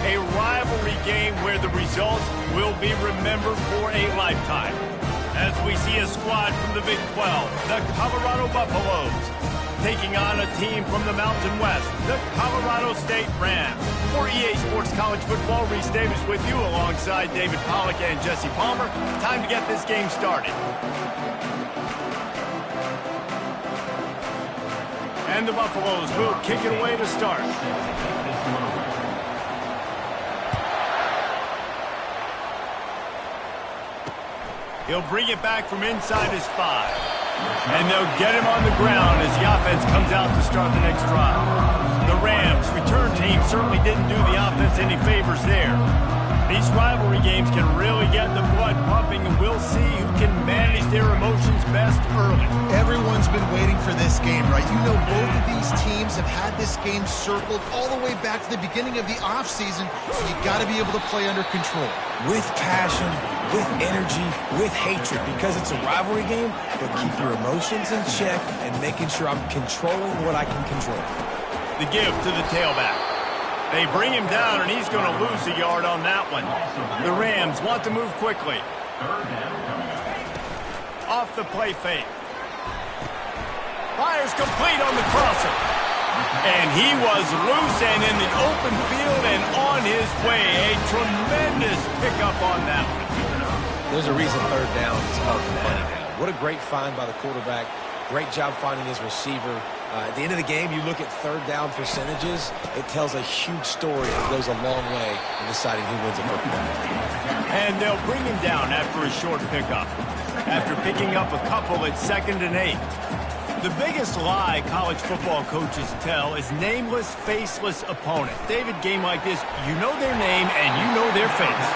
A rivalry game where the results will be remembered for a lifetime. As we see a squad from the Big 12, the Colorado Buffaloes, taking on a team from the Mountain West, the Colorado State Rams. For EA Sports College Football, Reese Davis with you alongside David Pollack and Jesse Palmer. Time to get this game started. And the Buffaloes will kick it away to start. He'll bring it back from inside his 5. And they'll get him on the ground as the offense comes out to start the next drive. The Rams' return team certainly didn't do the offense any favors there. These rivalry games can really get the blood pumping, and we'll see who can manage their emotions best early. Everyone's been waiting for this game, right? You know, both of these teams have had this game circled all the way back to the beginning of the offseason, so you got to be able to play under control. With passion, with energy, with hatred, because it's a rivalry game, but keep your emotions in check and making sure I'm controlling what I can control. The give to the tailback. They bring him down, and he's going to lose a yard on that one. The Rams want to move quickly. Off the play fake. Fires complete on the crosser. And he was loose and in the open field and on his way. A tremendous pickup on that one. There's a reason third down is called the money down. What a great find by the quarterback. Great job finding his receiver. At the end of the game, you look at third down percentages. It tells a huge story that goes a long way in deciding who wins a football game. And they'll bring him down after a short pickup. After picking up a couple at 2nd and 8. The biggest lie college football coaches tell is nameless, faceless opponent. David, game like this, you know their name and you know their face.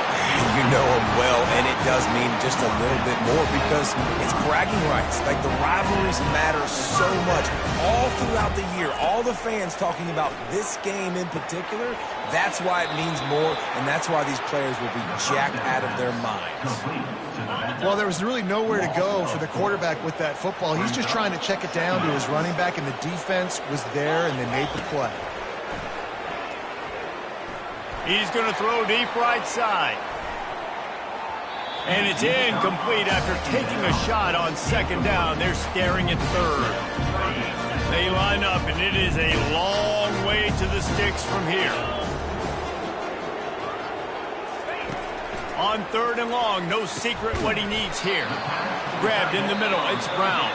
You know them well, and it does mean just a little bit more because it's bragging rights. Like, the rivalries matter so much all throughout the year. All the fans talking about this game in particular, that's why it means more, and that's why these players will be jacked out of their minds. Well, there was really nowhere to go for the quarterback with that football. He's just trying to check it down to his running back, and the defense was there, and they made the play. He's going to throw deep right side. And it's incomplete after taking a shot on 2nd down. They're staring at 3rd. They line up, and it is a long way to the sticks from here. On 3rd and long, no secret what he needs here. Grabbed in the middle, it's Brown.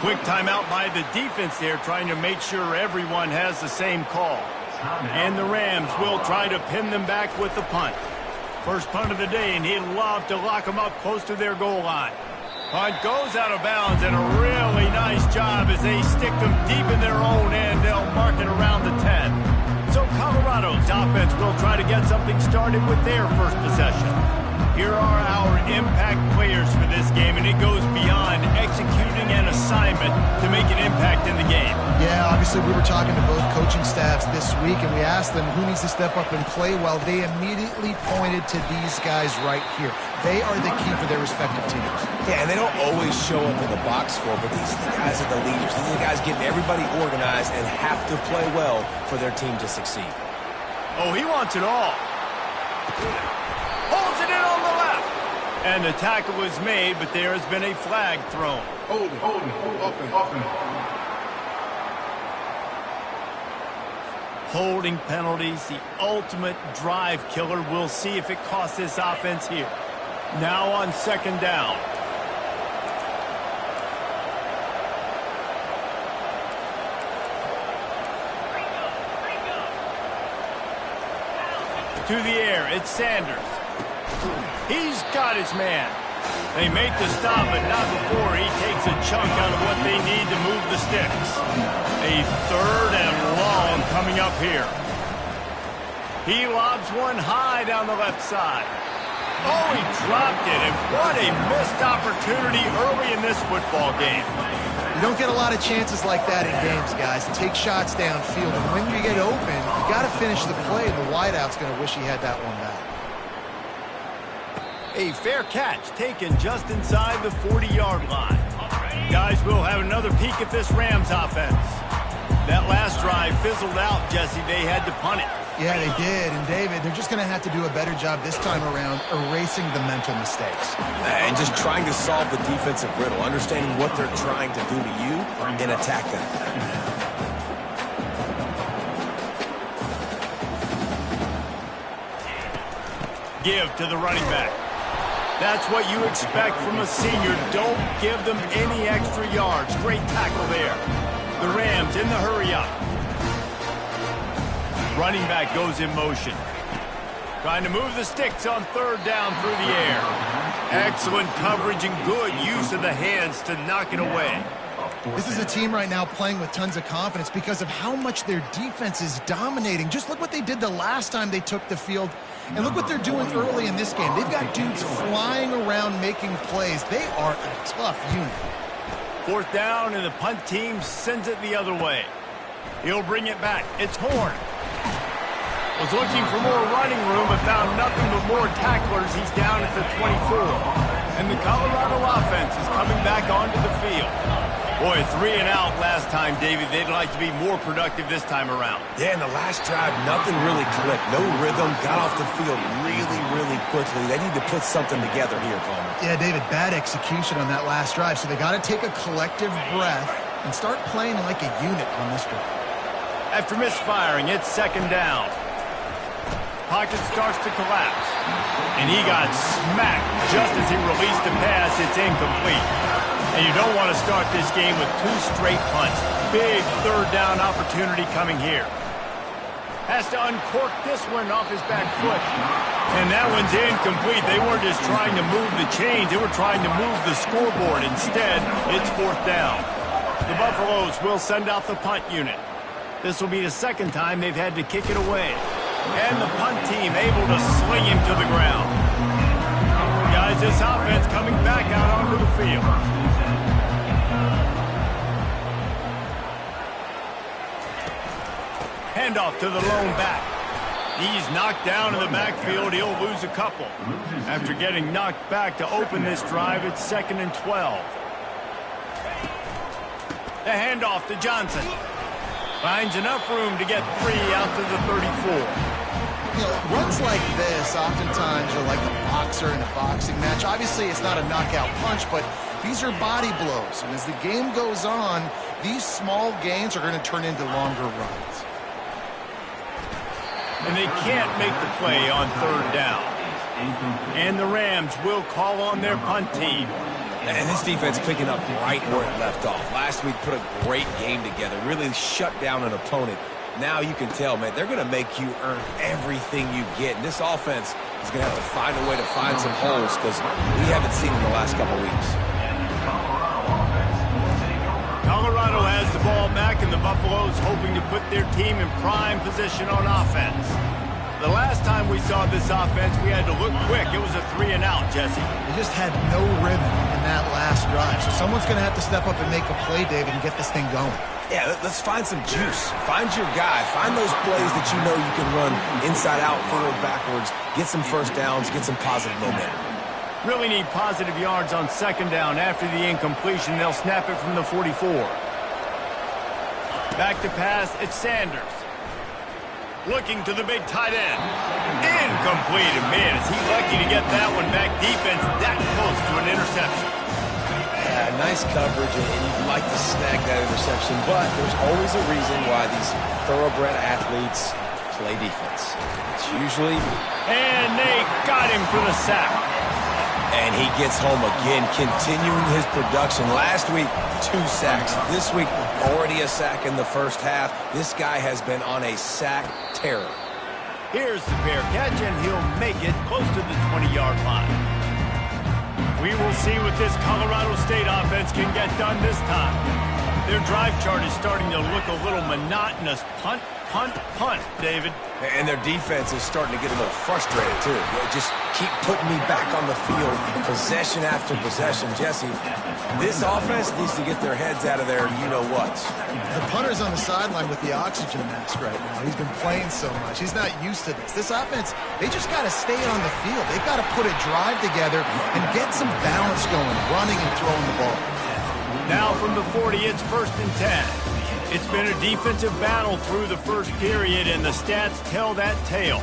Quick timeout by the defense there, trying to make sure everyone has the same call. And the Rams will try to pin them back with the punt. First punt of the day, and he'd love to lock them up close to their goal line. Punt goes out of bounds, and a really nice job as they stick them deep in their own end. They'll mark it around the 10. So Colorado's offense will try to get something started with their first possession. Here are our impact players for this game, and it goes beyond executing an assignment to make an impact in the game. Yeah, obviously we were talking to both coaching staffs this week, and we asked them who needs to step up and play well. They immediately pointed to these guys right here. They are the key for their respective teams. Yeah, and they don't always show up in the box score, but these are the guys that are the leaders. These are the guys getting everybody organized and have to play well for their team to succeed. Oh, he wants it all. Holds it in on the left. And the tackle is made, but there has been a flag thrown. Hold it. Holding penalties, the ultimate drive killer. We'll see if it costs this offense here. Now on 2nd down. To the air, it's Sanders. He's got his man. They make the stop, but not before he takes a chunk out of what they need to move the sticks. A 3rd and long coming up here. He lobs one high down the left side. Oh, he dropped it, and what a missed opportunity early in this football game. You don't get a lot of chances like that in games, guys. Take shots downfield, and when you get open, you got to finish the play, and the wideout's going to wish he had that one back. A fair catch taken just inside the 40-yard line. Guys, we'll have another peek at this Rams offense. That last drive fizzled out, Jesse. They had to punt it. Yeah, they did. And, David, they're just going to have to do a better job this time around erasing the mental mistakes. And just trying to solve the defensive riddle, understanding what they're trying to do to you and attack them. Give to the running back. That's what you expect from a senior. Don't give them any extra yards. Great tackle there. The Rams in the hurry-up. Running back goes in motion. Trying to move the sticks on third down through the air. Excellent coverage and good use of the hands to knock it away. This is a team right now playing with tons of confidence because of how much their defense is dominating. Just look what they did the last time they took the field, and look what they're doing early in this game. They've got dudes flying around making plays. They are a tough unit. Fourth down, and the punt team sends it the other way. He'll bring it back. It's Horn. Was looking for more running room, but found nothing but more tacklers. He's down at the 24. And the Colorado offense is coming back onto the field. Boy, 3 and out last time, David. They'd like to be more productive this time around. Yeah, in the last drive, nothing really clicked. No rhythm, got off the field really, really quickly. They need to put something together here, Palmer. Yeah, David, bad execution on that last drive, so they got to take a collective breath and start playing like a unit on this drive. After misfiring, it's second down. Pocket starts to collapse. And he got smacked just as he released the pass. It's incomplete. And you don't want to start this game with 2 straight punts. Big third down opportunity coming here. Has to uncork this one off his back foot. And that one's incomplete. They weren't just trying to move the chains. They were trying to move the scoreboard. Instead, it's fourth down. The Buffaloes will send out the punt unit. This will be the second time they've had to kick it away. And the punt team able to sling him to the ground. Guys, this offense coming back out onto the field. Handoff to the lone back. He's knocked down in the backfield. He'll lose a couple. After getting knocked back to open this drive, it's 2nd and 12. The handoff to Johnson. Finds enough room to get 3 out to the 34. You know, runs like this oftentimes are like a boxer in a boxing match. Obviously, it's not a knockout punch, but these are body blows. And as the game goes on, these small gains are going to turn into longer runs. And they can't make the play on third down. And the Rams will call on their punt team. And this defense picking up right where it left off. Last week put a great game together, really shut down an opponent. Now you can tell, man, they're going to make you earn everything you get. And this offense is going to have to find a way to find some holes because we haven't seen in the last couple weeks. Colorado has the ball back, and the Buffaloes hoping to put their team in prime position on offense. The last time we saw this offense, we had to look quick. It was a 3 and out, Jesse. They just had no rhythm in that last drive. So someone's going to have to step up and make a play, David, and get this thing going. Yeah, let's find some juice. Find your guy. Find those plays that you know you can run inside out, forward, backwards. Get some first downs. Get some positive momentum. Really need positive yards on second down. After the incompletion, they'll snap it from the 44. Back to pass, it's Sanders. Looking to the big tight end. Incomplete. And man, is he lucky to get that one back. Defense that close to an interception. Yeah, nice coverage, and you'd like to snag that interception, but there's always a reason why these thoroughbred athletes play defense. It's usually... And they got him for the sack. And he gets home again, continuing his production. Last week, 2 sacks. This week, already a sack in the first half. This guy has been on a sack terror. Here's the fair catch, and he'll make it close to the 20-yard line. We will see what this Colorado State offense can get done this time. Their drive chart is starting to look a little monotonous. Punt, punt, punt, David. And their defense is starting to get a little frustrated, too. They just keep putting me back on the field, possession after possession. Jesse, this offense needs to get their heads out of their you-know-what. The punter's on the sideline with the oxygen mask right now. He's been playing so much. He's not used to this. This offense, they just got to stay on the field. They've got to put a drive together and get some balance going, running and throwing the ball. Now from the 40, it's 1st and 10. It's been a defensive battle through the first period, and the stats tell that tale.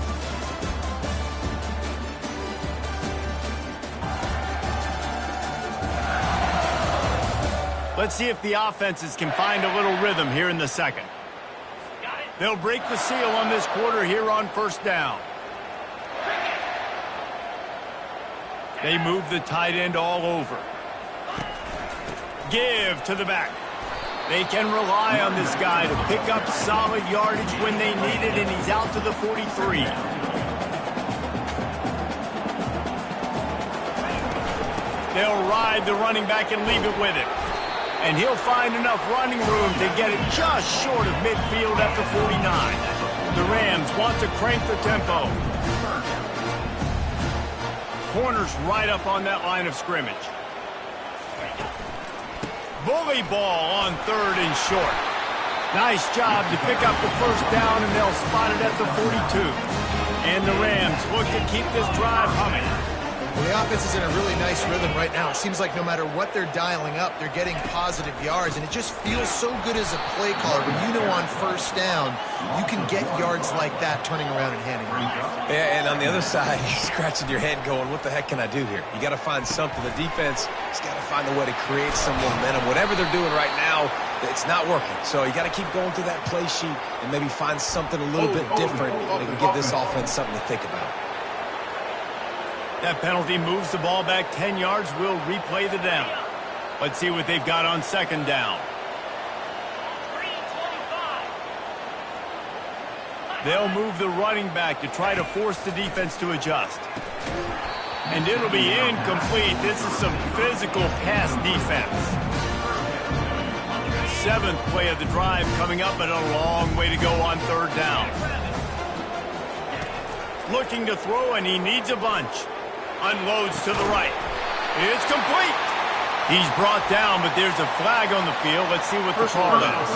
Let's see if the offenses can find a little rhythm here in the second. They'll break the seal on this quarter here on first down. They move the tight end all over. Give to the back. They can rely on this guy to pick up solid yardage when they need it, and he's out to the 43. They'll ride the running back and leave it with him. And he'll find enough running room to get it just short of midfield at the 49. The Rams want to crank the tempo. Corners right up on that line of scrimmage. Bully ball on third and short. Nice job to pick up the first down, and they'll spot it at the 42. And the Rams look to keep this drive humming. Well, the offense is in a really nice rhythm right now. It seems like no matter what they're dialing up, they're getting positive yards, and it just feels so good as a play caller when you know on first down you can get yards like that turning around and handing it. Yeah, and on the other side, you're scratching your head going, what the heck can I do here? You got to find something. The defense has got to find a way to create some momentum. Whatever they're doing right now, it's not working. So you got to keep going through that play sheet and maybe find something a little bit different that can give this offense something to think about. That penalty moves the ball back 10 yards. We'll replay the down. Let's see what they've got on second down. They'll move the running back to try to force the defense to adjust. And it'll be incomplete. This is some physical pass defense. Seventh play of the drive coming up, but a long way to go on third down. Looking to throw, and he needs a bunch. Unloads to the right. It's complete. He's brought down, but there's a flag on the field. Let's see what the call is.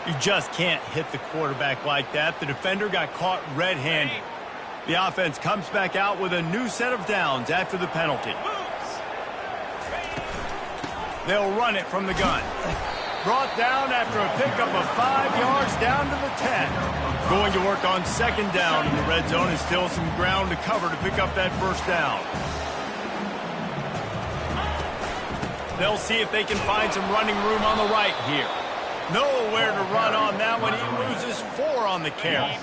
You just can't hit the quarterback like that. The defender got caught red-handed. The offense comes back out with a new set of downs after the penalty. They'll run it from the gun. Brought down after a pickup of 5 yards down to the 10. Going to work on second down in the red zone, and still some ground to cover to pick up that first down. They'll see if they can find some running room on the right here. Nowhere to run on that one. He loses 4 on the carry.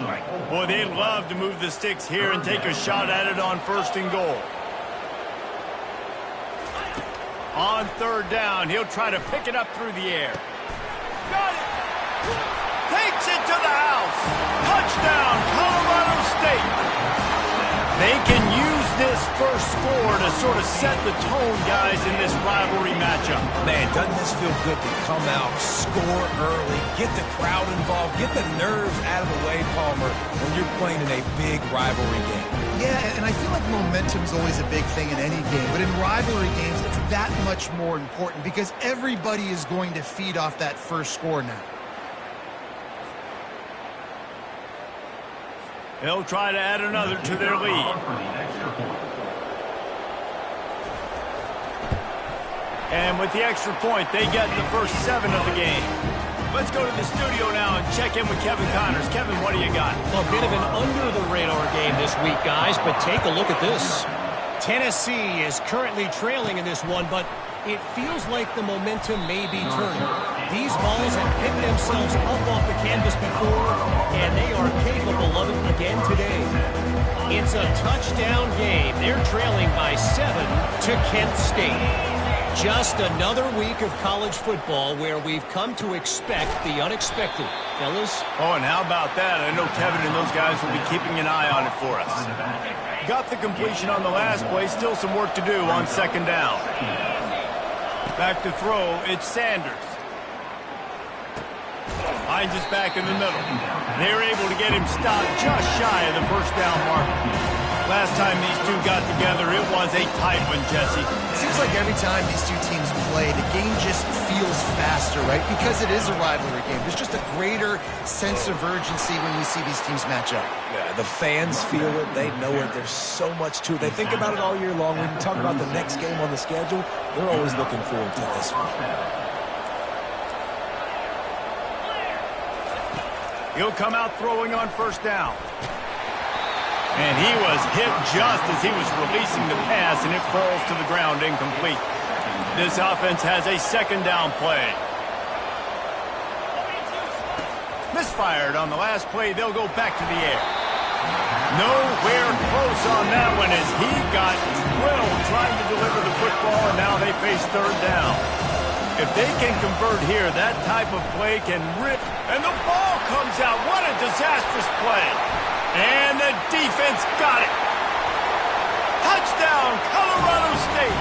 Boy, they love to move the sticks here and take a shot at it on first and goal. On third down, he'll try to pick it up through the air. Got it! Takes it to the house! Touchdown, Colorado State! They can use this first score to sort of set the tone, guys, in this rivalry matchup. Man, doesn't this feel good to come out, score early, get the crowd involved, get the nerves out of the way, Palmer, when you're playing in a big rivalry game. Yeah, and I feel like momentum's always a big thing in any game, but in rivalry games, it's that much more important because everybody is going to feed off that first score now. They'll try to add another to their lead. And with the extra point, they get the first 7 of the game. Let's go to the studio now and check in with Kevin Connors. Kevin, what do you got? A bit of an under-the-radar game this week, guys, but take a look at this. Tennessee is currently trailing in this one, but it feels like the momentum may be turning. These balls have picked themselves up off the canvas before, and they are capable of it again today. It's a touchdown game. They're trailing by 7 to Kent State. Just another week of college football where we've come to expect the unexpected. Fellas? Oh, and how about that? I know Kevin and those guys will be keeping an eye on it for us. Got the completion on the last play. Still some work to do on second down. Back to throw. It's Sanders. Finds us back in the middle. They're able to get him stopped just shy of the first down marker. Last time these two got together, it was a tight one, Jesse. It seems like every time these two teams play, the game just feels faster, right? Because it is a rivalry game. There's just a greater sense of urgency when we see these teams match up. Yeah, the fans feel it. They know it. There's so much to it. They think about it all year long. When you talk about the next game on the schedule, they're always looking forward to this one. He'll come out throwing on first down. And he was hit just as he was releasing the pass, and it falls to the ground incomplete. This offense has a second down play. Misfired on the last play. They'll go back to the air. Nowhere close on that one as he got drilled trying to deliver the football, and now they face third down. If they can convert here, that type of play can rip. And the ball comes out. What a disastrous play. And the defense got it. Touchdown, Colorado State.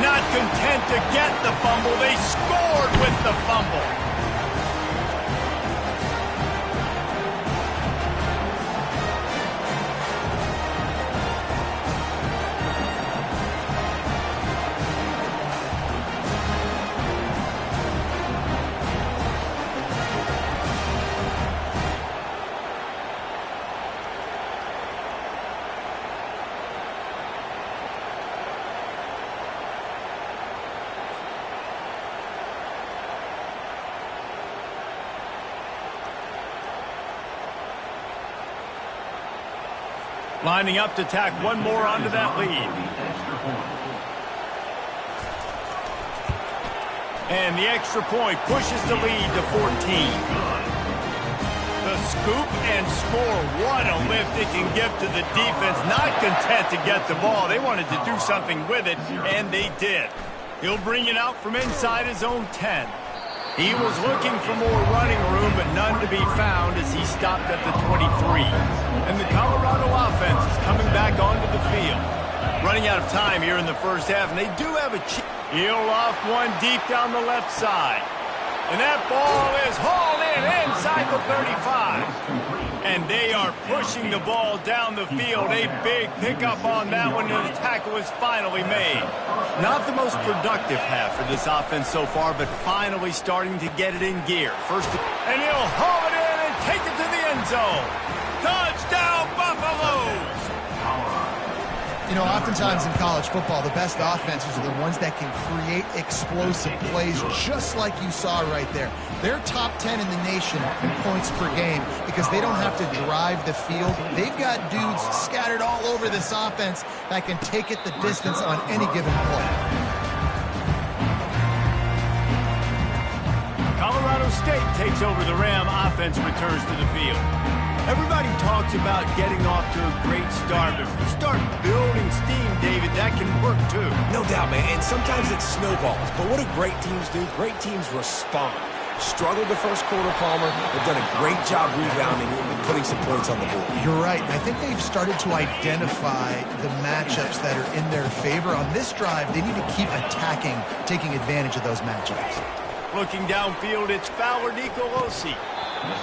Not content to get the fumble, they scored with the fumble. Lining up to tack one more onto that lead. And the extra point pushes the lead to 14. The scoop and score. What a lift it can give to the defense. Not content to get the ball. They wanted to do something with it, and they did. He'll bring it out from inside his own 10. He was looking for more running room, but none to be found as he stopped at the 23. And the Colorado offense is coming back onto the field. Running out of time here in the first half, and they do have a chance. He'll loft one deep down the left side. And that ball is hauled in inside the 35. And they are pushing the ball down the field. A big pickup on that one, and the tackle is finally made. Not the most productive half for this offense so far, but finally starting to get it in gear. And he'll haul it in and take it to the end zone. Touchdown, Buffaloes! You know, oftentimes in college football, the best offenses are the ones that can create explosive plays, just like you saw right there. They're top 10 in the nation in points per game because they don't have to drive the field. They've got dudes scattered all over this offense that can take it the distance on any given play. Colorado State takes over the Ram. Offense returns to the field. Everybody talks about getting off to a great start, but if you start building steam, David, that can work too. No doubt, man, and sometimes it snowballs. But what do great teams do? Great teams respond. Struggled the first quarter, Palmer. They've done a great job rebounding and putting some points on the board. You're right, and I think they've started to identify the matchups that are in their favor. On this drive, they need to keep attacking, taking advantage of those matchups. Looking downfield, it's Fowler Nicolosi.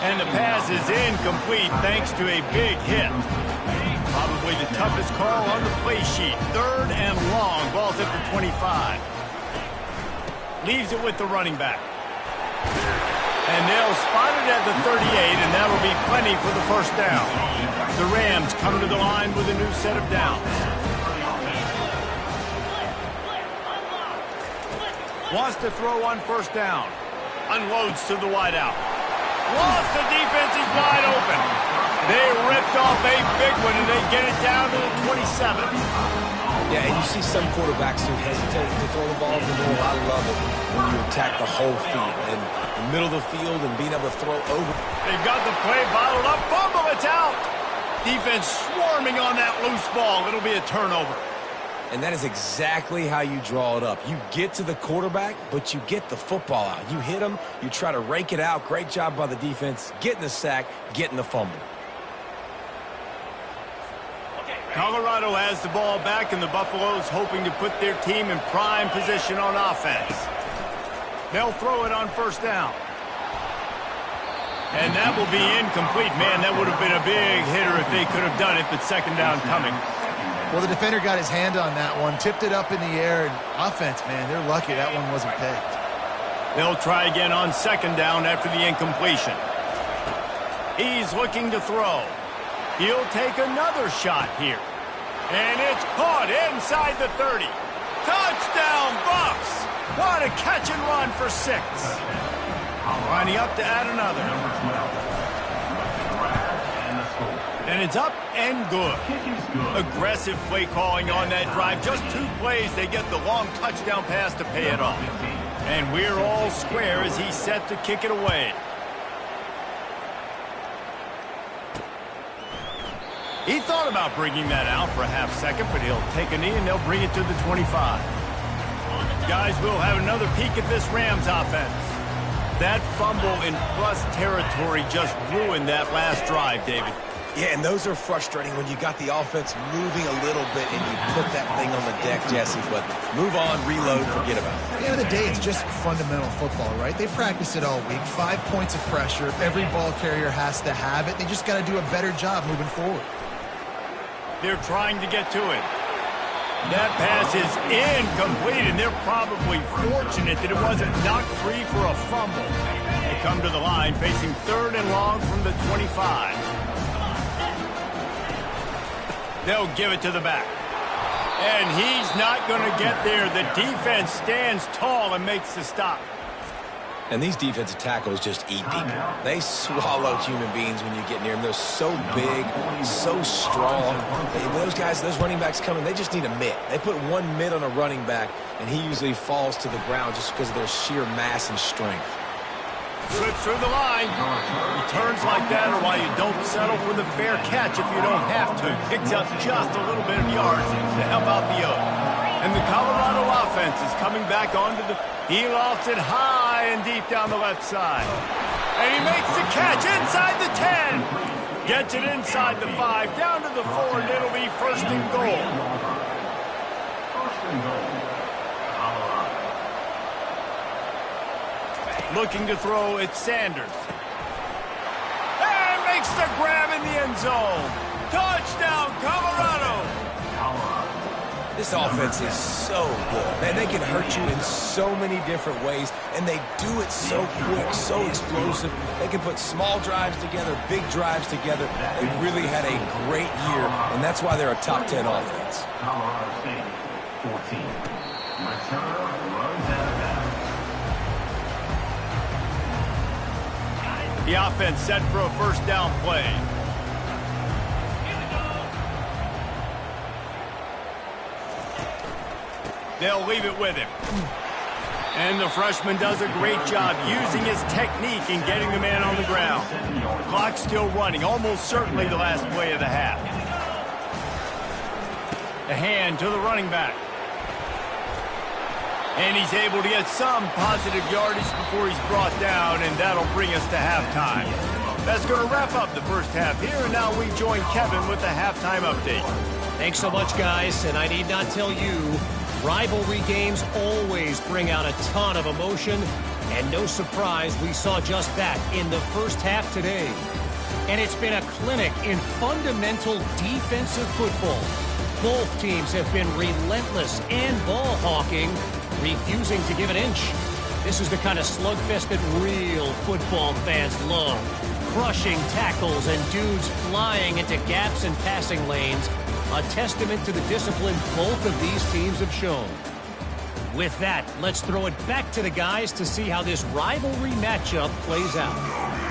And the pass is incomplete thanks to a big hit. Probably the toughest call on the play sheet. Third and long. Ball's at the 25. Leaves it with the running back. And they'll spot it at the 38, and that'll be plenty for the first down. The Rams come to the line with a new set of downs. Wants to throw on first down. Unloads to the wideout. Lost, the defense is wide open. They ripped off a big one, and they get it down to the 27. Yeah, and you see some quarterbacks who hesitate to throw the ball in the middle. I love it when you attack the whole field. And the middle of the field and being able to throw over. They've got the play bottled up. Fumble, it's out. Defense swarming on that loose ball. It'll be a turnover. And that is exactly how you draw it up. You get to the quarterback, but you get the football out. You hit him, you try to rake it out. Great job by the defense. Getting the sack, getting the fumble. Colorado has the ball back, and the Buffaloes hoping to put their team in prime position on offense. They'll throw it on first down. And that will be incomplete. Man, that would have been a big hitter if they could have done it, but second down coming. Well, the defender got his hand on that one, tipped it up in the air, and offense, man, they're lucky that one wasn't picked. They'll try again on second down after the incompletion. He's looking to throw. He'll take another shot here. And it's caught inside the 30. Touchdown, Bucks! What a catch and run for 6. Lining up to add another. And it's up and good. Aggressive play calling on that drive. Just 2 plays, they get the long touchdown pass to pay it off. And we're all square as he's set to kick it away. He thought about bringing that out for a half second, but he'll take a knee and they'll bring it to the 25. Guys, we'll have another peek at this Rams offense. That fumble in plus territory just ruined that last drive, David. Yeah, and those are frustrating when you got the offense moving a little bit and you put that thing on the deck, Jesse. But move on, reload, forget about it. At the end of the day, it's just fundamental football, right? They practice it all week. 5 points of pressure. Every ball carrier has to have it. They just got to do a better job moving forward. They're trying to get to it. That pass is incomplete, and they're probably fortunate that it wasn't knocked free for a fumble. They come to the line facing 3rd and long from the 25. They'll give it to the back. And he's not going to get there. The defense stands tall and makes the stop. And these defensive tackles just eat people. They swallow human beings when you get near them. They're so big, so strong. Those guys, those running backs coming, they just need a mitt. They put 1 mitt on a running back, and he usually falls to the ground just because of their sheer mass and strength. Slips through the line. Returns like that are why you don't settle for the fair catch if you don't have to. Picks up just a little bit of yards to help out the other. And the Colorado offense is coming back onto the... He lofts it high and deep down the left side. And he makes the catch inside the 10. Gets it inside the 5, down to the 4, and it'll be 1st and goal. 1st and goal. Looking to throw, it's Sanders. And makes the grab in the end zone. Touchdown, Colorado. This offense is so good. Man, they can hurt you in so many different ways, and they do it so quick, so explosive. They can put small drives together, big drives together. They really had a great year, and that's why they're a top 10 offense. Colorado State, 14. Returner runs out of bounds. The offense set for a 1st down play. They'll leave it with him. And the freshman does a great job using his technique and getting the man on the ground. Clock still running, almost certainly the last play of the half. The hand to the running back. And he's able to get some positive yardage before he's brought down, and that'll bring us to halftime. That's going to wrap up the first half here, and now we join Kevin with the halftime update. Thanks so much, guys, and I need not tell you, rivalry games always bring out a ton of emotion, and no surprise we saw just that in the first half today. And it's been a clinic in fundamental defensive football. Both teams have been relentless and ball hawking, refusing to give an inch. This is the kind of slugfest that real football fans love. Crushing tackles and dudes flying into gaps and passing lanes. A testament to the discipline both of these teams have shown. With that, let's throw it back to the guys to see how this rivalry matchup plays out.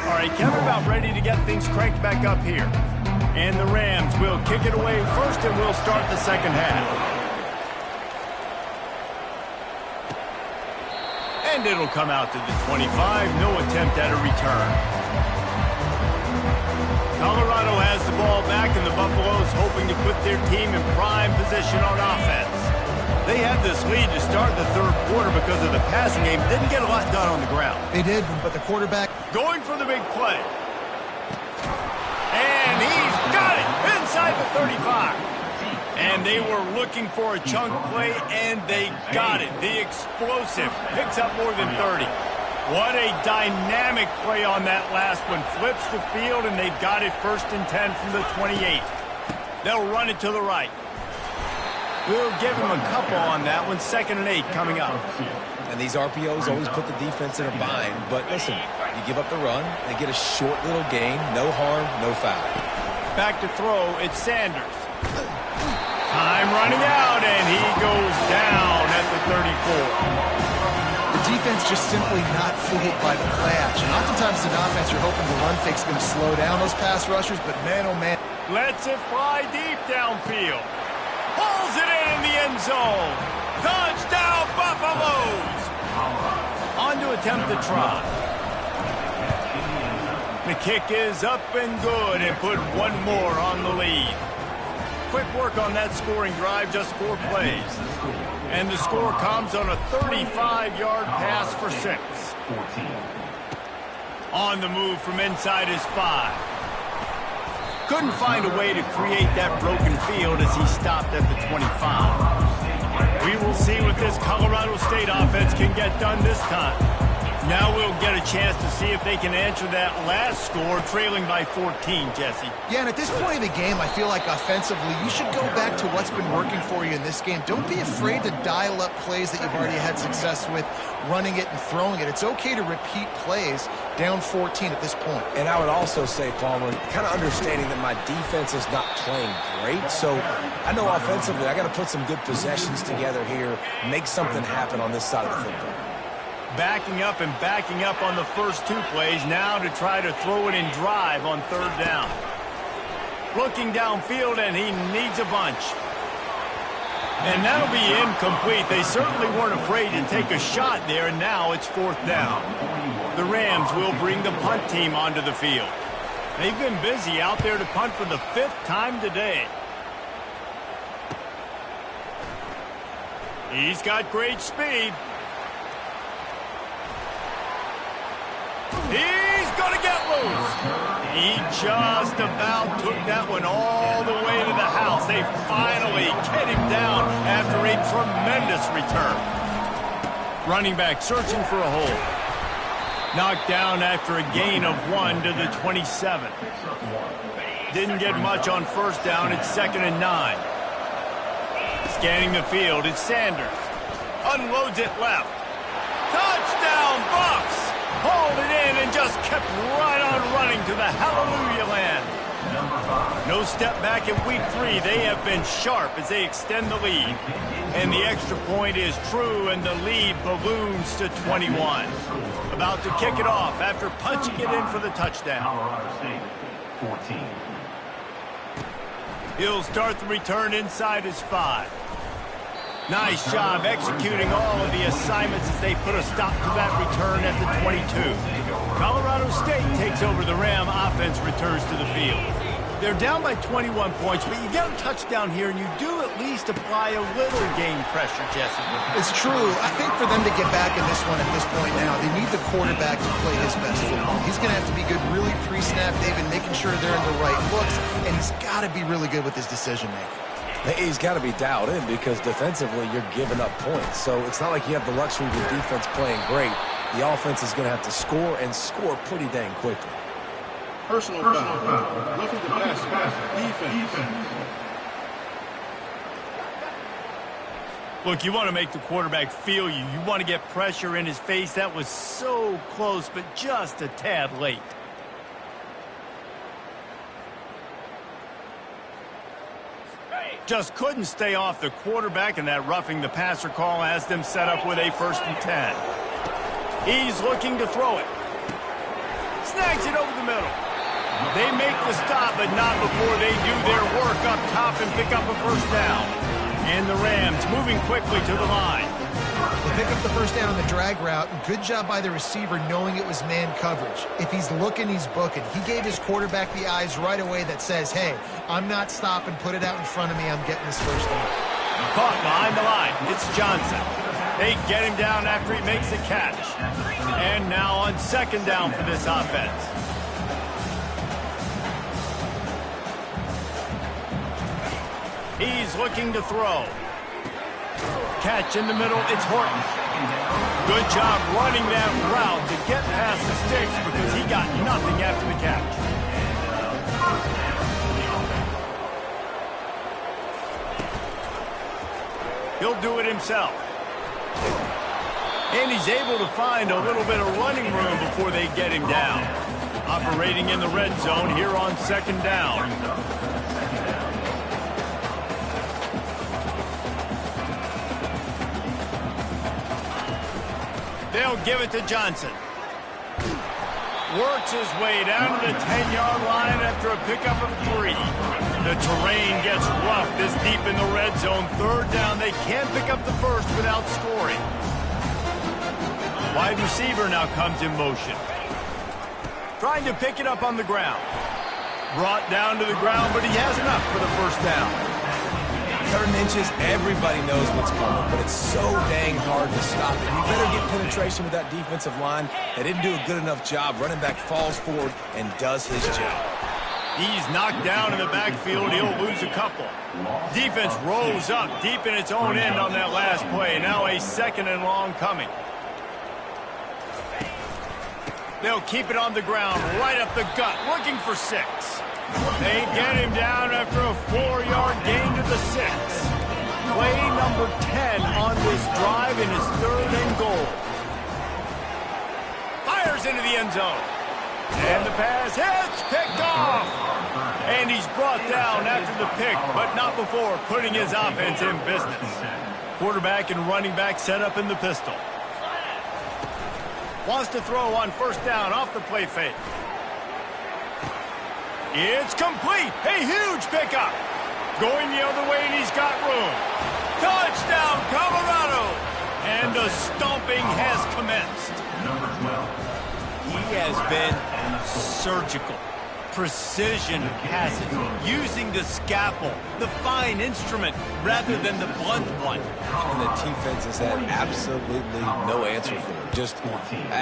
All right, Kevin, about ready to get things cranked back up here. And the Rams will kick it away first, and we'll start the second half. And it'll come out to the 25. No attempt at a return. Colorado has the ball back, and the Buffaloes hoping to put their team in prime position on offense. They had this lead to start the 3rd quarter because of the passing game. Didn't get a lot done on the ground. They did, but the quarterback... Going for the big play. And he's got it inside the 35. And they were looking for a chunk play, and they got it. The explosive picks up more than 30. What a dynamic play on that last one. Flips the field, and they've got it 1st and 10 from the 28. They'll run it to the right. We'll give him a couple on that one. 2nd and 8 coming up. And these RPOs always put the defense in a bind. But listen, you give up the run, they get a short little gain. No harm, no foul. Back to throw, it's Sanders. Time running out, and he goes down at the 34. The defense just simply not fooled by the play action. Oftentimes, as an offense, you're hoping the run fake's going to slow down those pass rushers, but man, oh man. Lets it fly deep downfield. Pulls it in the end zone. Touchdown, Buffaloes! On to attempt the try. The kick is up and good and put one more on the lead. Quick work on that scoring drive, just 4 plays. And the score comes on a 35-yard pass for 6. On the move from inside his 5. Couldn't find a way to create that broken field as he stopped at the 25. We will see what this Colorado State offense can get done this time. Now we'll get a chance to see if they can answer that last score, trailing by 14, Jesse. Yeah, and at this point in the game, I feel like offensively, you should go back to what's been working for you in this game. Don't be afraid to dial up plays that you've already had success with, running it and throwing it. It's okay to repeat plays down 14 at this point. And I would also say, Palmer, kind of understanding that my defense is not playing great, so I know offensively I got to put some good possessions together here, make something happen on this side of the football. Backing up and backing up on the first 2 plays, now to try to throw it in drive on 3rd down. Looking downfield, and he needs a bunch. And that'll be incomplete. They certainly weren't afraid to take a shot there, and now it's 4th down. The Rams will bring the punt team onto the field. They've been busy out there to punt for the 5th time today. He's got great speed. He's going to get loose. He just about took that one all the way to the house. They finally get him down after a tremendous return. Running back searching for a hole. Knocked down after a gain of 1 to the 27. Didn't get much on 1st down. It's 2nd and 9. Scanning the field, it's Sanders. Unloads it left. Touchdown, Bucks! Hauled it in and just kept right on running to the hallelujah land. No step back in week 3. They have been sharp as they extend the lead. And the extra point is true, and the lead balloons to 21. About to kick it off after punching it in for the touchdown. Colorado State, 14. He'll start the return inside his 5. Nice job executing all of the assignments as they put a stop to that return at the 22. Colorado State takes over. The Ram offense returns to the field. They're down by 21 points, but you get a touchdown here, and you do at least apply a little game pressure, Jesse. It's true. I think for them to get back in this one at this point now, they need the quarterback to play his best football. He's going to have to be good really pre-snap, David, making sure they're in the right looks, and he's got to be really good with his decision-making. He's got to be dialed in because defensively you're giving up points. So it's not like you have the luxury of your defense playing great. The offense is going to have to score and score pretty dang quickly. Personal foul. Roughing the passer. Defense. Look, you want to make the quarterback feel you. You want to get pressure in his face. That was so close, but just a tad late. Just couldn't stay off the quarterback, and that roughing the passer call has them set up with a 1st and 10. He's looking to throw it. Snags it over the middle. They make the stop, but not before they do their work up top and pick up a 1st down. And the Rams moving quickly to the line. They pick up the 1st down on the drag route. Good job by the receiver knowing it was man coverage. If he's looking, he's booking. He gave his quarterback the eyes right away that says, hey, I'm not stopping. Put it out in front of me. I'm getting this 1st down. Caught behind the line. It's Johnson. They get him down after he makes a catch. And now on 2nd down for this offense. He's looking to throw. Catch in the middle, it's Horton. Good job running that route to get past the sticks because he got nothing after the catch. He'll do it himself. And he's able to find a little bit of running room before they get him down. Operating in the red zone here on 2nd down. They'll give it to Johnson. Works his way down to the 10-yard line after a pickup of 3. The terrain gets rough this deep in the red zone. 3rd down. They can't pick up the first without scoring. Wide receiver now comes in motion. Trying to pick it up on the ground. Brought down to the ground, but he has enough for the 1st down. 3rd and inches, everybody knows what's coming, but it's so dang hard to stop it. You better get penetration with that defensive line. They didn't do a good enough job. Running back falls forward and does his job. He's knocked down in the backfield. He'll lose a couple. Defense rolls up deep in its own end on that last play. Now a 2nd and long coming. They'll keep it on the ground, right up the gut, looking for 6. They get him down after a 4-yard gain to the 6. Play number 10 on this drive in his 3rd and goal. Fires into the end zone. And the pass hits, picked off. And he's brought down after the pick, but not before putting his offense in business. Quarterback and running back set up in the pistol. Wants to throw on 1st down off the play fake. It's complete. A huge pickup. Going the other way, and he's got room. Touchdown, Colorado. And the stomping has commenced. He has been surgical. Precision passes, using the scalpel, the fine instrument, rather than the blunt one. And the defense has had absolutely no answer for it. Just,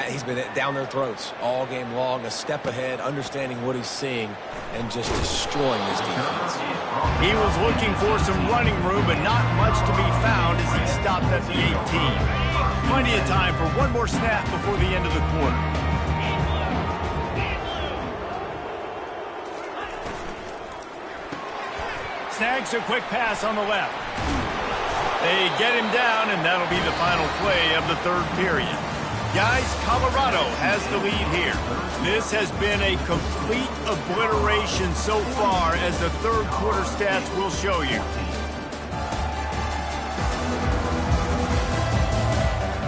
he's been down their throats all game long, a step ahead, understanding what he's seeing, and just destroying this defense. He was looking for some running room, but not much to be found as he stopped at the 18. Plenty of time for one more snap before the end of the quarter. Snags a quick pass on the left. They get him down, and that'll be the final play of the 3rd period. Guys, Colorado has the lead here. This has been a complete obliteration so far, as the 3rd quarter stats will show you.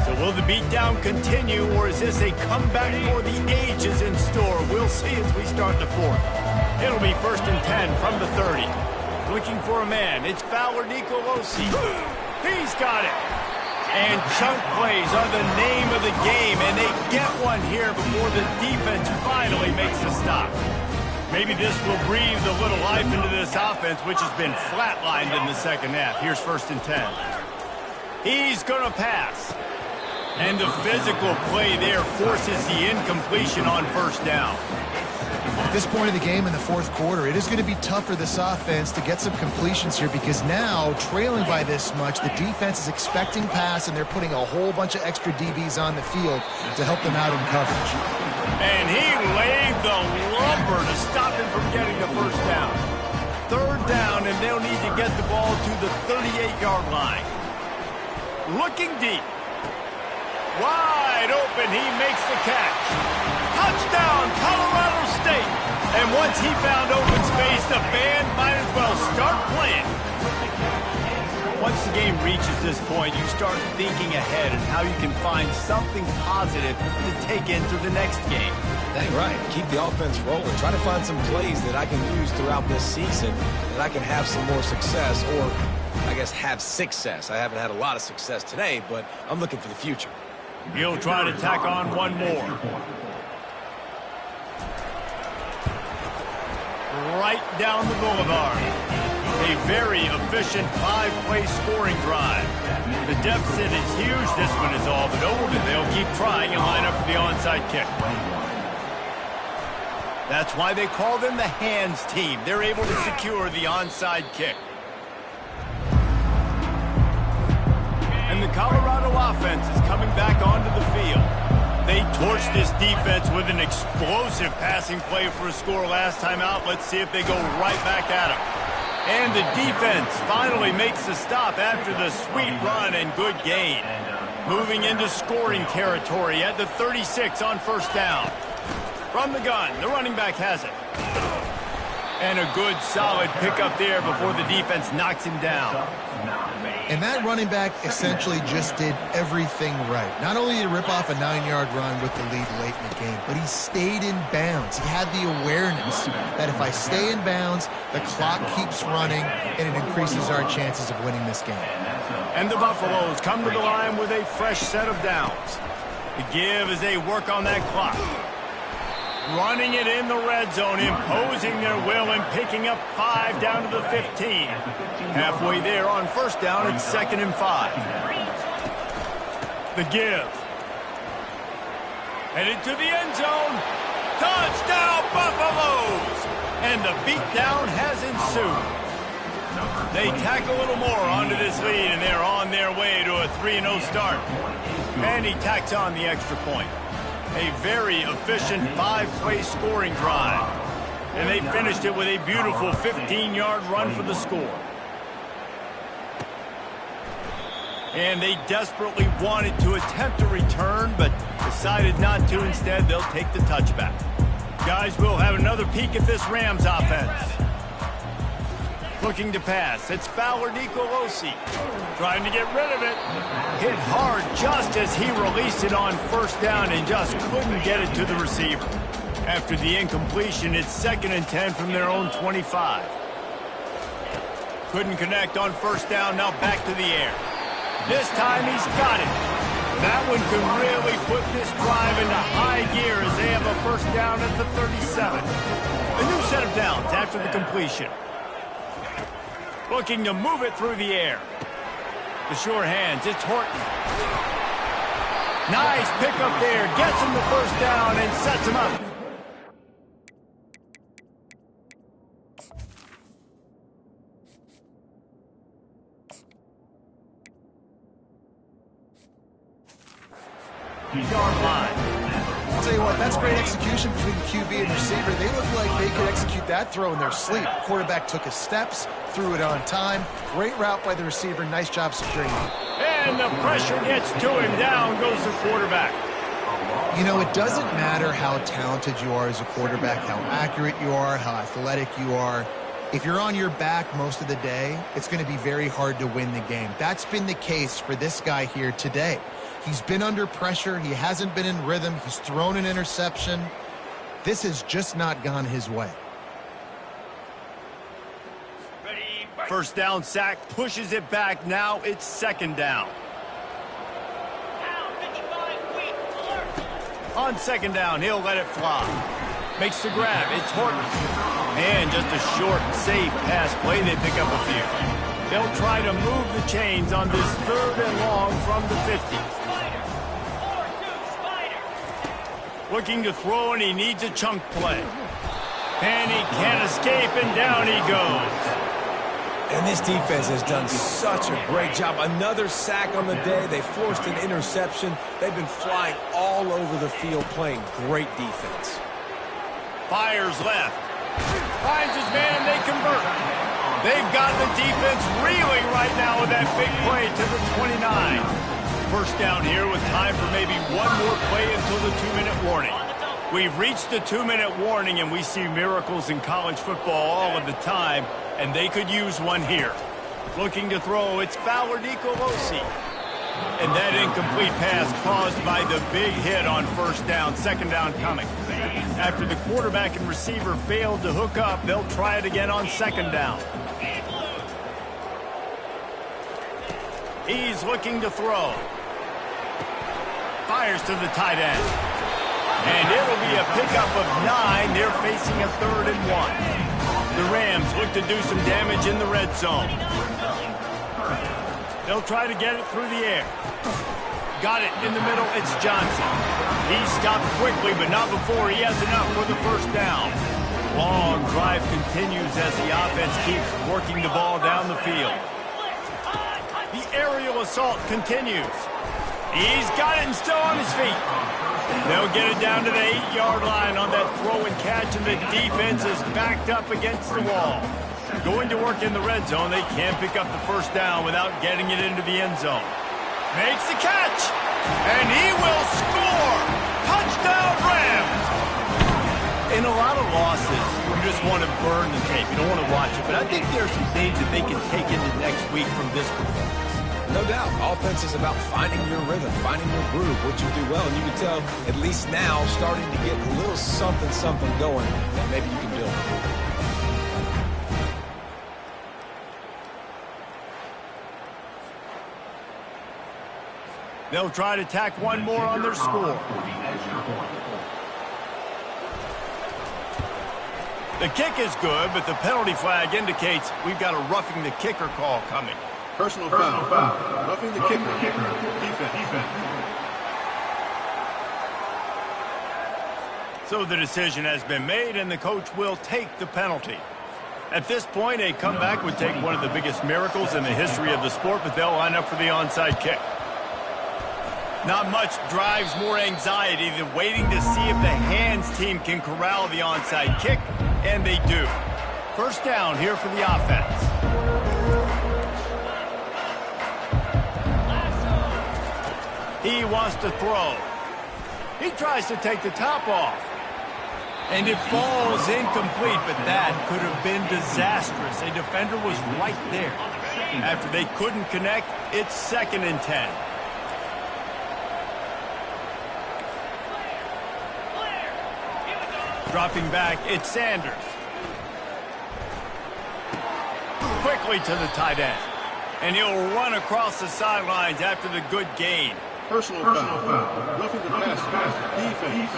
So will the beatdown continue, or is this a comeback for the ages in store? We'll see as we start the 4th. It'll be 1st and 10 from the 30. Looking for a man. It's Fowler Nicolosi. He's got it. And chunk plays are the name of the game, and they get one here before the defense finally makes a stop. Maybe this will breathe a little life into this offense, which has been flatlined in the 2nd half. Here's 1st and 10. He's going to pass. And the physical play there forces the incompletion on 1st down. At this point of the game in the 4th quarter, it is going to be tough for this offense to get some completions here, because now, trailing by this much, the defense is expecting pass, and they're putting a whole bunch of extra DBs on the field to help them out in coverage. And he laid the lumber to stop him from getting the 1st down. 3rd down, and they'll need to get the ball to the 38-yard line. Looking deep. Wide open, he makes the catch. Touchdown, Colorado State. And once he found open space, the band might as well start playing. Once the game reaches this point, you start thinking ahead and how you can find something positive to take into the next game. Dang right. Keep the offense rolling. Try to find some plays that I can use throughout this season that I can have some more success, or I guess have success. I haven't had a lot of success today, but I'm looking for the future. He'll try to tack on one more. Right down the boulevard. A very efficient 5-play scoring drive. The deficit is huge. This one is all but over, and they'll keep trying and line up for the onside kick. That's why they call them the hands team. They're able to secure the onside kick. And the Colorado offense is coming back onto the field. They torched this defense with an explosive passing play for a score last time out. Let's see if they go right back at him. And the defense finally makes the stop after the sweet run and good gain. Moving into scoring territory at the 36 on first down. From the gun, the running back has it. And a good, solid pickup there before the defense knocks him down. And that running back essentially just did everything right. Not only did he rip off a 9-yard run with the lead late in the game, but he stayed in bounds. He had the awareness that if I stay in bounds, the clock keeps running, and it increases our chances of winning this game. And the Buffaloes come to the line with a fresh set of downs. The give as they work on that clock. Running it in the red zone, imposing their will and picking up 5 down to the 15. Halfway there on first down, it's 2nd and 5. The give. Headed to the end zone. Touchdown, Buffaloes! And the beatdown has ensued. They tack a little more onto this lead, and they're on their way to a 3-0 start. And he tacks on the extra point. A very efficient 5-play scoring drive. And they finished it with a beautiful 15-yard run for the score. And they desperately wanted to attempt a return, but decided not to. Instead, they'll take the touchback. Guys, we'll have another peek at this Rams offense. Looking to pass. It's Fowler Nicolosi. Trying to get rid of it. Hit hard just as he released it on first down and just couldn't get it to the receiver. After the incompletion, it's 2nd and 10 from their own 25. Couldn't connect on first down. Now back to the air. This time he's got it. That one could really put this drive into high gear as they have a first down at the 37. A new set of downs after the completion. Looking to move it through the air. The sure hands, it's Horton. Nice pickup there. Gets him the first down and sets him up. Yard line. I'll tell you what, that's great execution between the QB and receiver. They look like they could execute that throw in their sleep. Quarterback took his steps, threw it on time. Great route by the receiver. Nice job securing it. And the pressure gets to him. Down goes the quarterback. You know, it doesn't matter how talented you are as a quarterback, how accurate you are, how athletic you are. If you're on your back most of the day, it's going to be very hard to win the game. That's been the case for this guy here today. He's been under pressure. He hasn't been in rhythm. He's thrown an interception. This has just not gone his way. First down sack, pushes it back. Now it's 2nd down. On 2nd down, he'll let it fly. Makes the grab. It's Horton. And just a short, safe pass play. They pick up a few. They'll try to move the chains on this 3rd and long from the 50. Looking to throw, and he needs a chunk play. And he can't escape, and down he goes. And this defense has done such a great job. Another sack on the day. They forced an interception. They've been flying all over the field playing great defense. Fires left. Finds his man, and they convert. They've got the defense reeling right now with that big play to the 29. First down here with time for maybe one more play until the 2-minute warning. We've reached the 2-minute warning, and we see miracles in college football all of the time, and they could use one here. Looking to throw, it's Fowler Nicolosi. And that incomplete pass caused by the big hit on first down. 2nd down coming. After the quarterback and receiver failed to hook up, they'll try it again on 2nd down. He's looking to throw. Fires to the tight end. And it'll be a pickup of 9. They're facing a 3rd and 1. The Rams look to do some damage in the red zone. They'll try to get it through the air. Got it in the middle. It's Johnson. He stopped quickly, but not before he has enough for the first down. Long drive continues as the offense keeps working the ball down the field. The aerial assault continues. He's got it and still on his feet. They'll get it down to the 8-yard line on that throw and catch, and the defense is backed up against the wall. Going to work in the red zone, they can't pick up the first down without getting it into the end zone. Makes the catch, and he will score! Touchdown Rams! In a lot of losses, you just want to burn the tape. You don't want to watch it. But I think there are some things that they can take into next week from this performance. No doubt. Offense is about finding your rhythm, finding your groove, what you do well. And you can tell, at least now, starting to get a little something going that maybe you can build. They'll try to tack one more on their score. The kick is good, but the penalty flag indicates we've got a roughing the kicker call coming. Personal foul. Roughing the kicker. Defense. So the decision has been made, and the coach will take the penalty. At this point, a comeback would take one of the biggest miracles in the history of the sport, but they'll line up for the onside kick. Not much drives more anxiety than waiting to see if the hands team can corral the onside kick, and they do. First down here for the offense. He wants to throw. He tries to take the top off. And it falls incomplete, but that could have been disastrous. A defender was right there. After they couldn't connect, it's 2nd and 10. Dropping back, it's Sanders. Quickly to the tight end. And he'll run across the sidelines after the good gain. Personal foul. Roughing the passer. Defense.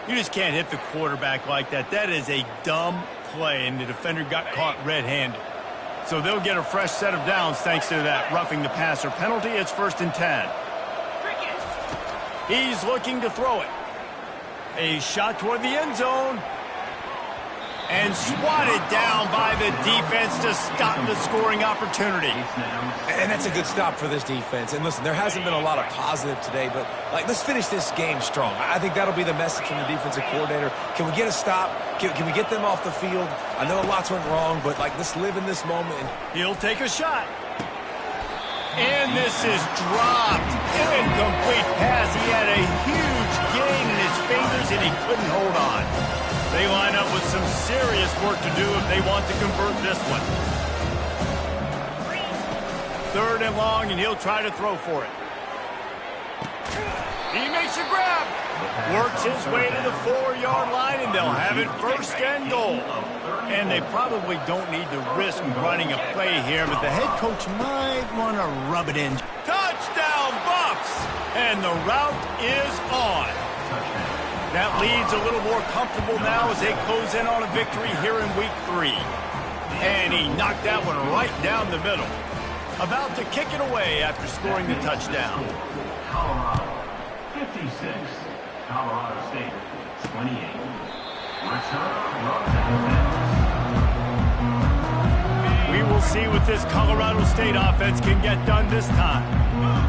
You just can't hit the quarterback like that. That is a dumb play, and the defender got caught red-handed. So they'll get a fresh set of downs thanks to that roughing the passer penalty. It's 1st and 10. He's looking to throw it. A shot toward the end zone. And swatted down by the defense to stop the scoring opportunity. And that's a good stop for this defense. And listen, there hasn't been a lot of positive today, but let's finish this game strong. I think that'll be the message from the defensive coordinator. Can we get a stop? Can we get them off the field? I know lots went wrong, but let's live in this moment. He'll take a shot. And this is dropped. Incomplete pass. He had a huge gain in his fingers, and he couldn't hold on. They line up with some serious work to do if they want to convert this one. 3rd and long, and he'll try to throw for it. He makes a grab. Works his way to the 4-yard line, and they'll have it 1st and goal. And they probably don't need to risk running a play here, but the head coach might want to rub it in. Touchdown, Bucks! And the route is on. That lead's a little more comfortable now as they close in on a victory here in week 3. And he knocked that one right down the middle. About to kick it away after scoring the touchdown. Colorado, 56. Colorado State, 28. We will see what this Colorado State offense can get done this time.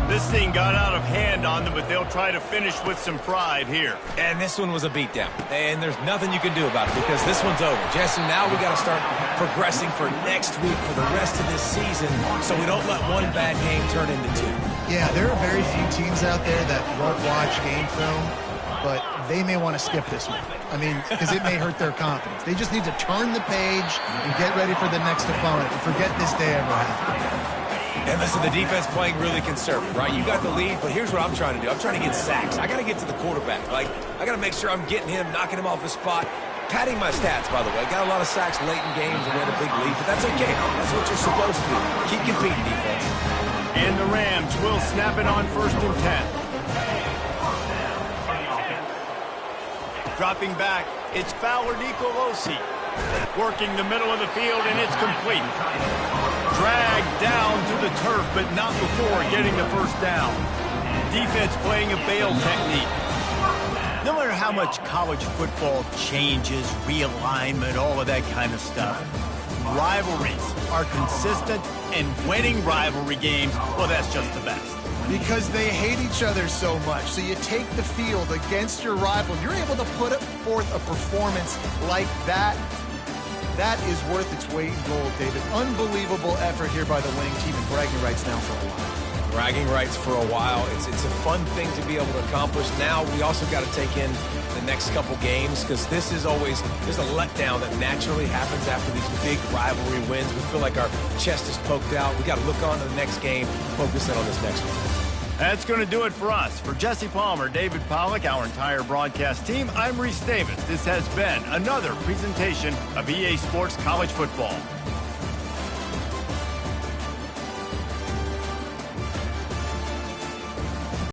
This thing got out of hand on them, but they'll try to finish with some pride here. And this one was a beatdown. And there's nothing you can do about it because this one's over. Jesse, now we got to start progressing for next week for the rest of this season so we don't let one bad game turn into 2. Yeah, there are very few teams out there that won't watch game film, but they may want to skip this one. I mean, because it may hurt their confidence. They just need to turn the page and get ready for the next opponent and forget this day ever happened. And listen, the defense playing really conservative, right? You got the lead, but here's what I'm trying to do. I'm trying to get sacks. I got to get to the quarterback. I got to make sure I'm getting him, knocking him off his spot. Padding my stats, by the way. Got a lot of sacks late in games and we had a big lead, but that's okay. That's what you're supposed to do. Keep competing, defense. And the Rams will snap it on 1st and 10. Dropping back, it's Fowler Nicolosi. Working the middle of the field, and it's complete. Dragged down to the turf, but not before getting the first down. Defense playing a bail technique. No matter how much college football changes, realignment, all of that kind of stuff, rivalries are consistent, and winning rivalry games, well, that's just the best. Because they hate each other so much. So you take the field against your rival. You're able to put forth a performance like that. That is worth its weight in gold, David. Unbelievable effort here by the winning team, and bragging rights now for a while. Bragging rights for a while. It's a fun thing to be able to accomplish. Now we also got to take in the next couple games, because this is always, there's a letdown that naturally happens after these big rivalry wins. We feel like our chest is poked out. We got to look on to the next game, focus in on this next one. That's going to do it for us. For Jesse Palmer, David Pollack, our entire broadcast team, I'm Reese Davis. This has been another presentation of EA Sports College Football.